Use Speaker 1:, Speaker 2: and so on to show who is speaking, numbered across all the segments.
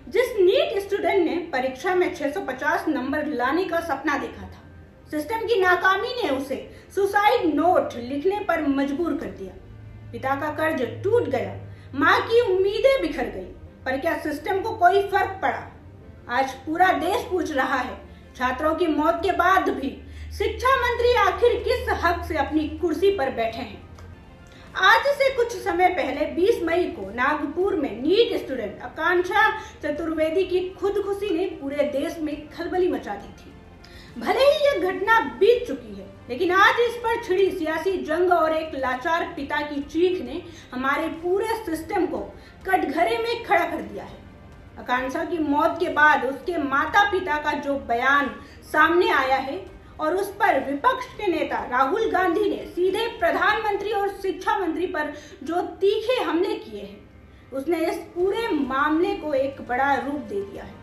Speaker 1: जिस NEET student ने परीक्षा में 650 नंबर लाने का सपना देखा था, सिस्टम की नाकामी ने उसे सुसाइड नोट लिखने पर मजबूर कर दिया। पिता का कर्ज टूट गया, माँ की उम्मीदें बिखर गई, पर क्या सिस्टम को कोई फर्क पड़ा? आज पूरा देश पूछ रहा है, छात्रों की मौत के बाद भी शिक्षा मंत्री आखिर किस हक से अपनी कुर्सी पर बैठे हैं? आज से कुछ समय पहले 20 मई को नागपुर में नीट स्टूडेंट आकांक्षा चतुर्वेदी की खुदकुशी ने पूरे देश में खलबली मचा दी थी। भले ही यह घटना बीत चुकी है, लेकिन आज इस पर छिड़ी सियासी जंग और एक लाचार पिता की चीख ने हमारे पूरे सिस्टम को कटघरे में खड़ा कर दिया है। आकांक्षा की मौत के बाद उसके माता पिता का जो बयान सामने आया है और उस पर विपक्ष के नेता राहुल गांधी ने सीधे प्रधानमंत्री और शिक्षा मंत्री पर जो तीखे हमले किए हैं, उसने इस पूरे मामले को एक बड़ा रूप दे दिया है।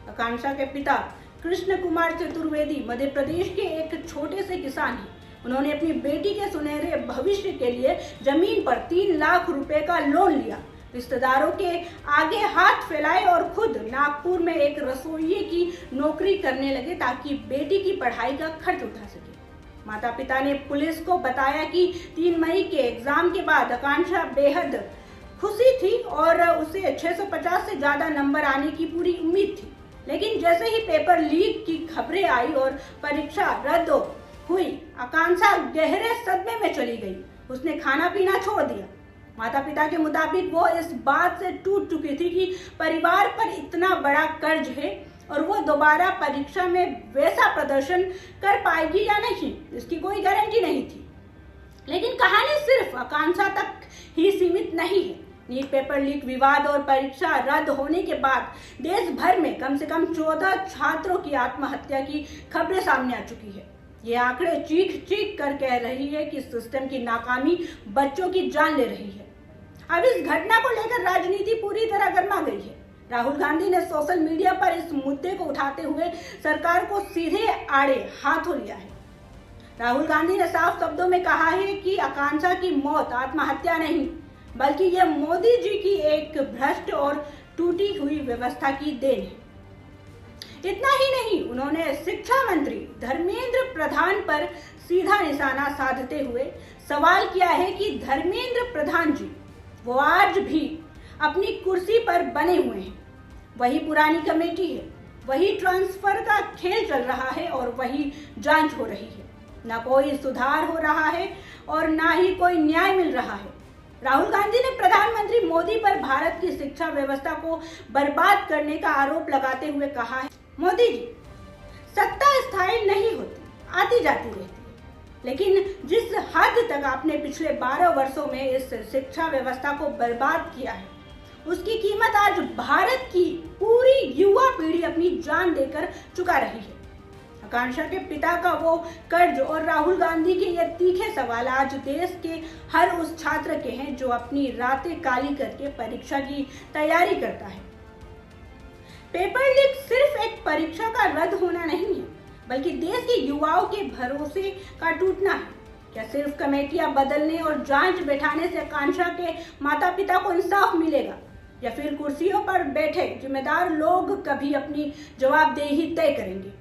Speaker 1: आकांक्षा के पिता कृष्ण कुमार चतुर्वेदी मध्य प्रदेश के एक छोटे से किसान हैं। उन्होंने अपनी बेटी के सुनहरे भविष्य के लिए जमीन पर 3 लाख रुपए का लोन लिया, रिश्तेदारों के आगे हाथ फैलाए और खुद नागपुर में एक रसोइये की नौकरी करने लगे ताकि बेटी की पढ़ाई का खर्च उठा सके। माता पिता ने पुलिस को बताया कि 3 मई के एग्जाम के बाद आकांक्षा बेहद खुशी थी और उसे 650 से ज्यादा नंबर आने की पूरी उम्मीद थी। लेकिन जैसे ही पेपर लीक की खबरें आई और परीक्षा रद्द हुई, आकांक्षा गहरे सदमे में चली गई। उसने खाना पीना छोड़ दिया। माता पिता के मुताबिक वो इस बात से टूट चुकी थी कि परिवार पर इतना बड़ा कर्ज है और वो दोबारा परीक्षा में वैसा प्रदर्शन कर पाएगी या नहीं, इसकी कोई गारंटी नहीं थी। लेकिन कहानी सिर्फ आकांक्षा तक ही सीमित नहीं है। नीट पेपर लीक विवाद और परीक्षा रद्द होने के बाद देश भर में कम से कम 14 छात्रों की आत्महत्या की खबरें सामने आ चुकी है। ये आंकड़े चीख चीख कर कह रही है कि सिस्टम की नाकामी बच्चों की जान ले रही है। अब इस घटना को लेकर राजनीति पूरी तरह गर्मा गई है। राहुल गांधी ने सोशल मीडिया पर इस मुद्दे को उठाते हुए सरकार को सीधे आड़े हाथों लिया है। राहुल गांधी ने साफ शब्दों में कहा है कि आकांक्षा की मौत आत्महत्या नहीं, बल्कि यह मोदी जी की एक भ्रष्ट और टूटी हुई व्यवस्था की देन है। इतना ही नहीं, उन्होंने शिक्षा मंत्री धर्मेंद्र प्रधान पर सीधा निशाना साधते हुए सवाल किया है कि धर्मेंद्र प्रधान जी वो आज भी अपनी कुर्सी पर बने हुए हैं। वही पुरानी कमेटी है, वही ट्रांसफर का खेल चल रहा है और वही जांच हो रही है। ना कोई सुधार हो रहा है और ना ही कोई न्याय मिल रहा है। राहुल गांधी ने प्रधानमंत्री मोदी पर भारत की शिक्षा व्यवस्था को बर्बाद करने का आरोप लगाते हुए कहा है, मोदी जी, सत्ता स्थायी नहीं होती, आती जाती रहती है, लेकिन जिस हद तक आपने पिछले 12 वर्षों में इस शिक्षा व्यवस्था को बर्बाद किया है, उसकी कीमत आज भारत की पूरी युवा पीढ़ी अपनी जान देकर चुका रही है। आकांक्षा के पिता का वो कर्ज और राहुल गांधी के ये तीखे सवाल आज देश के हर उस छात्र के हैं जो अपनी रातें काली करके परीक्षा की तैयारी करता है। पेपर लीक सिर्फ एक परीक्षा का रद्द होना नहीं है, बल्कि देश के युवाओं के भरोसे का टूटना है। क्या सिर्फ कमेटियां बदलने और जांच बैठाने से आकांक्षा के माता पिता को इंसाफ मिलेगा, या फिर कुर्सियों पर बैठे जिम्मेदार लोग कभी अपनी जवाबदेही तय करेंगे?